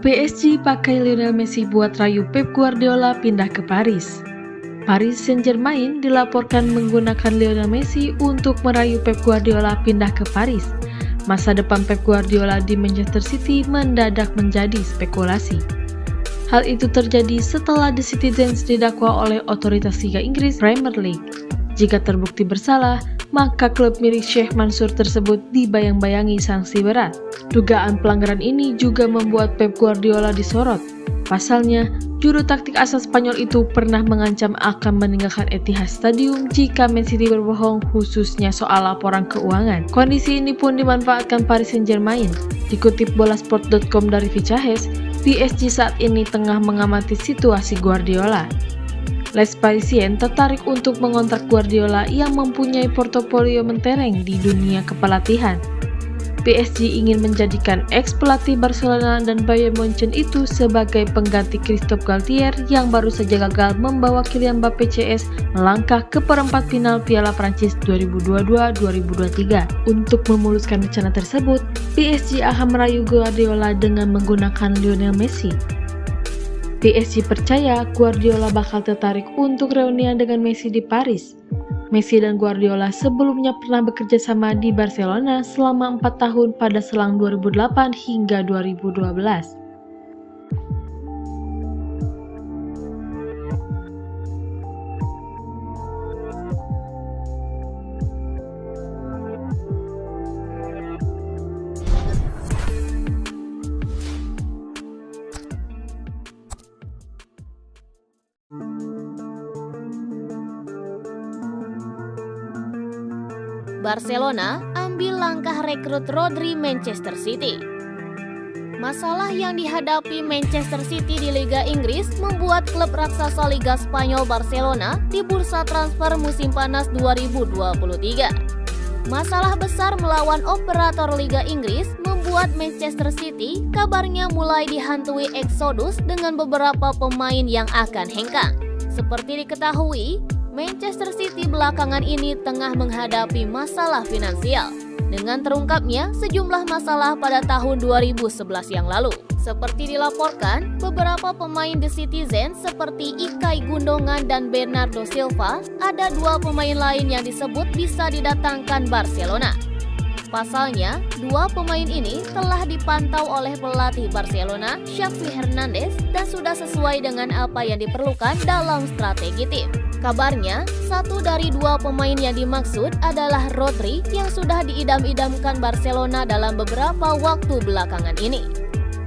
PSG pakai Lionel Messi buat rayu Pep Guardiola pindah ke Paris. Paris Saint-Germain dilaporkan menggunakan Lionel Messi untuk merayu Pep Guardiola pindah ke Paris. Masa depan Pep Guardiola di Manchester City mendadak menjadi spekulasi. Hal itu terjadi setelah The Citizens didakwa oleh otoritas Liga Inggris Premier League. Jika terbukti bersalah, maka klub milik Sheikh Mansour tersebut dibayang-bayangi sanksi berat. Dugaan pelanggaran ini juga membuat Pep Guardiola disorot. Pasalnya, juru taktik asal Spanyol itu pernah mengancam akan meninggalkan Etihad Stadium jika Man City berbohong khususnya soal laporan keuangan. Kondisi ini pun dimanfaatkan Paris Saint-Germain. Dikutip bolasport.com dari Vicahes, PSG saat ini tengah mengamati situasi Guardiola. Les Parisiens tertarik untuk mengontrak Guardiola yang mempunyai portofolio mentereng di dunia kepelatihan. PSG ingin menjadikan ex-pelatih Barcelona dan Bayern Munchen itu sebagai pengganti Christophe Galtier yang baru saja gagal membawa Kylian Mbappé CS melangkah ke perempat final Piala Prancis 2022-2023. Untuk memuluskan rencana tersebut, PSG akan merayu Guardiola dengan menggunakan Lionel Messi. PSG percaya Guardiola bakal tertarik untuk reunian dengan Messi di Paris. Messi dan Guardiola sebelumnya pernah bekerja sama di Barcelona selama 4 tahun pada selang 2008 hingga 2012. Barcelona ambil langkah rekrut Rodri Manchester City. Masalah yang dihadapi Manchester City di Liga Inggris membuat klub raksasa Liga Spanyol Barcelona di bursa transfer musim panas 2023. Masalah besar melawan operator Liga Inggris membuat Manchester City kabarnya mulai dihantui eksodus dengan beberapa pemain yang akan hengkang. Seperti diketahui, Manchester City belakangan ini tengah menghadapi masalah finansial dengan terungkapnya sejumlah masalah pada tahun 2011 yang lalu. Seperti dilaporkan, beberapa pemain The Citizens seperti Ilkay Gundogan dan Bernardo Silva, ada 2 pemain lain yang disebut bisa didatangkan Barcelona. Pasalnya, 2 pemain ini telah dipantau oleh pelatih Barcelona, Xavi Hernandez, dan sudah sesuai dengan apa yang diperlukan dalam strategi tim. Kabarnya, 1 dari 2 pemain yang dimaksud adalah Rodri yang sudah diidam-idamkan Barcelona dalam beberapa waktu belakangan ini.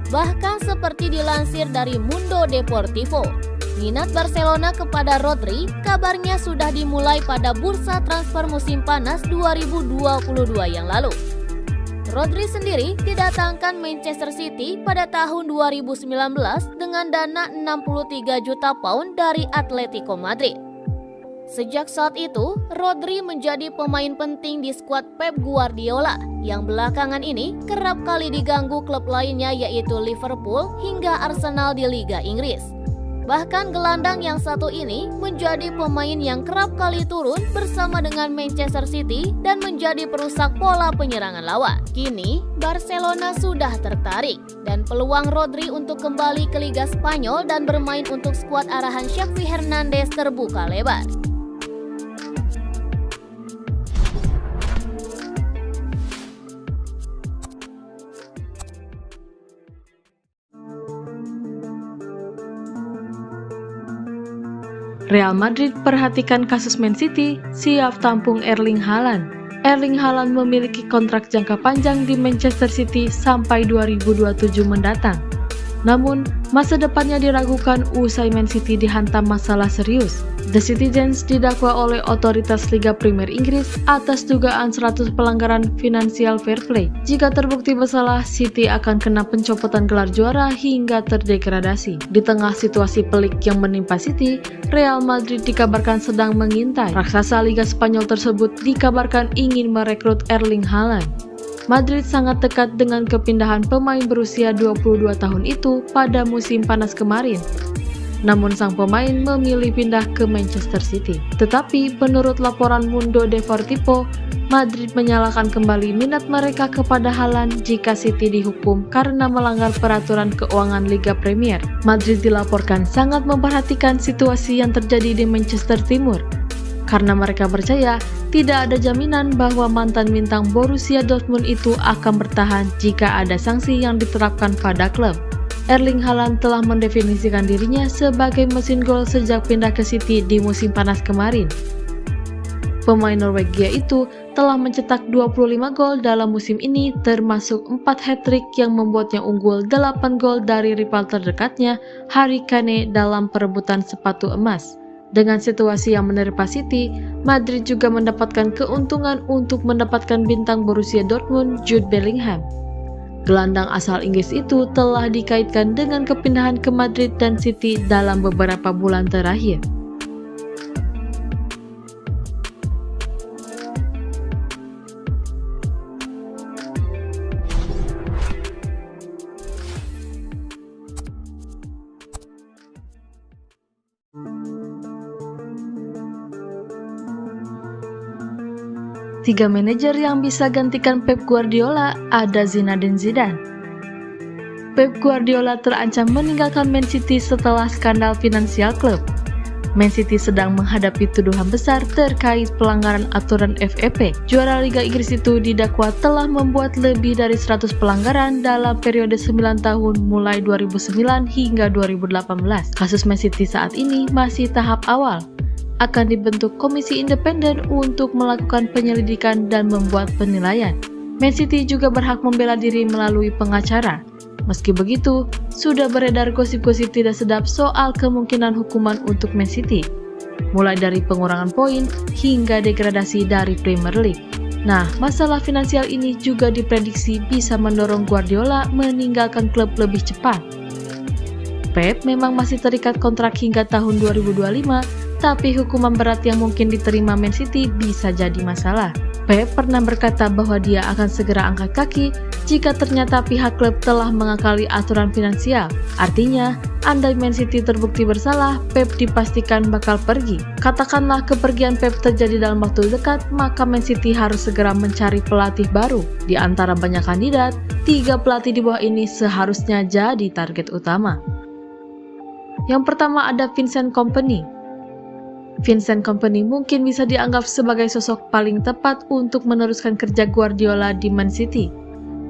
Bahkan seperti dilansir dari Mundo Deportivo, minat Barcelona kepada Rodri kabarnya sudah dimulai pada bursa transfer musim panas 2022 yang lalu. Rodri sendiri didatangkan Manchester City pada tahun 2019 dengan dana 63 juta pound dari Atletico Madrid. Sejak saat itu, Rodri menjadi pemain penting di skuad Pep Guardiola yang belakangan ini kerap kali diganggu klub lainnya yaitu Liverpool hingga Arsenal di Liga Inggris. Bahkan gelandang yang satu ini menjadi pemain yang kerap kali turun bersama dengan Manchester City dan menjadi perusak pola penyerangan lawan. Kini, Barcelona sudah tertarik dan peluang Rodri untuk kembali ke Liga Spanyol dan bermain untuk skuad arahan Xavi Hernandez terbuka lebar. Real Madrid perhatikan kasus Man City, siap tampung Erling Haaland. Erling Haaland memiliki kontrak jangka panjang di Manchester City sampai 2027 mendatang. Namun, masa depannya diragukan usai Man City dihantam masalah serius. The Citizens didakwa oleh otoritas Liga Premier Inggris atas dugaan 100 pelanggaran financial fair play. Jika terbukti bersalah, City akan kena pencopotan gelar juara hingga terdegradasi. Di tengah situasi pelik yang menimpa City, Real Madrid dikabarkan sedang mengintai. Raksasa Liga Spanyol tersebut dikabarkan ingin merekrut Erling Haaland. Madrid sangat dekat dengan kepindahan pemain berusia 22 tahun itu pada musim panas kemarin. Namun sang pemain memilih pindah ke Manchester City. Tetapi menurut laporan Mundo Deportivo, Madrid menyalakan kembali minat mereka kepada Haaland jika City dihukum karena melanggar peraturan keuangan Liga Premier. Madrid dilaporkan sangat memperhatikan situasi yang terjadi di Manchester Timur, karena mereka percaya tidak ada jaminan bahwa mantan bintang Borussia Dortmund itu akan bertahan jika ada sanksi yang diterapkan pada klub. Erling Haaland telah mendefinisikan dirinya sebagai mesin gol sejak pindah ke City di musim panas kemarin. Pemain Norwegia itu telah mencetak 25 gol dalam musim ini, termasuk 4 hat-trick yang membuatnya unggul 8 gol dari rival terdekatnya, Harry Kane, dalam perebutan sepatu emas. Dengan situasi yang menerpa City, Madrid juga mendapatkan keuntungan untuk mendapatkan bintang Borussia Dortmund, Jude Bellingham. Gelandang asal Inggris itu telah dikaitkan dengan kepindahan ke Madrid dan City dalam beberapa bulan terakhir. Tiga manajer yang bisa gantikan Pep Guardiola ada Zinedine Zidane. Pep Guardiola terancam meninggalkan Man City setelah skandal finansial klub. Man City sedang menghadapi tuduhan besar terkait pelanggaran aturan FFP. Juara Liga Inggris itu didakwa telah membuat lebih dari 100 pelanggaran dalam periode 9 tahun mulai 2009 hingga 2018. Kasus Man City saat ini masih tahap awal. Akan dibentuk komisi independen untuk melakukan penyelidikan dan membuat penilaian. Man City juga berhak membela diri melalui pengacara. Meski begitu, sudah beredar gosip-gosip tidak sedap soal kemungkinan hukuman untuk Man City, mulai dari pengurangan poin hingga degradasi dari Premier League. Nah, masalah finansial ini juga diprediksi bisa mendorong Guardiola meninggalkan klub lebih cepat. Pep memang masih terikat kontrak hingga tahun 2025, tapi hukuman berat yang mungkin diterima Man City bisa jadi masalah. Pep pernah berkata bahwa dia akan segera angkat kaki jika ternyata pihak klub telah mengakali aturan finansial. Artinya, andai Man City terbukti bersalah, Pep dipastikan bakal pergi. Katakanlah kepergian Pep terjadi dalam waktu dekat, maka Man City harus segera mencari pelatih baru. Di antara banyak kandidat, 3 pelatih di bawah ini seharusnya jadi target utama. Yang pertama ada Vincent Kompany. Vincent Kompany mungkin bisa dianggap sebagai sosok paling tepat untuk meneruskan kerja Guardiola di Man City.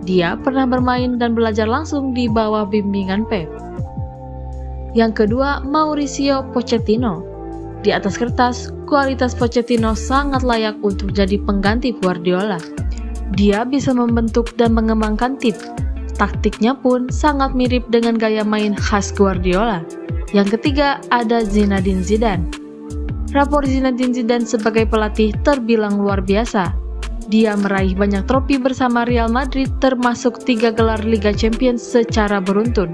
Dia pernah bermain dan belajar langsung di bawah bimbingan Pep. Yang kedua, Mauricio Pochettino. Di atas kertas, kualitas Pochettino sangat layak untuk jadi pengganti Guardiola. Dia bisa membentuk dan mengembangkan tim. Taktiknya pun sangat mirip dengan gaya main khas Guardiola. Yang ketiga, ada Zinedine Zidane. Rapor Zinedine Zidane sebagai pelatih terbilang luar biasa. Dia meraih banyak trofi bersama Real Madrid, termasuk 3 gelar Liga Champions secara beruntun.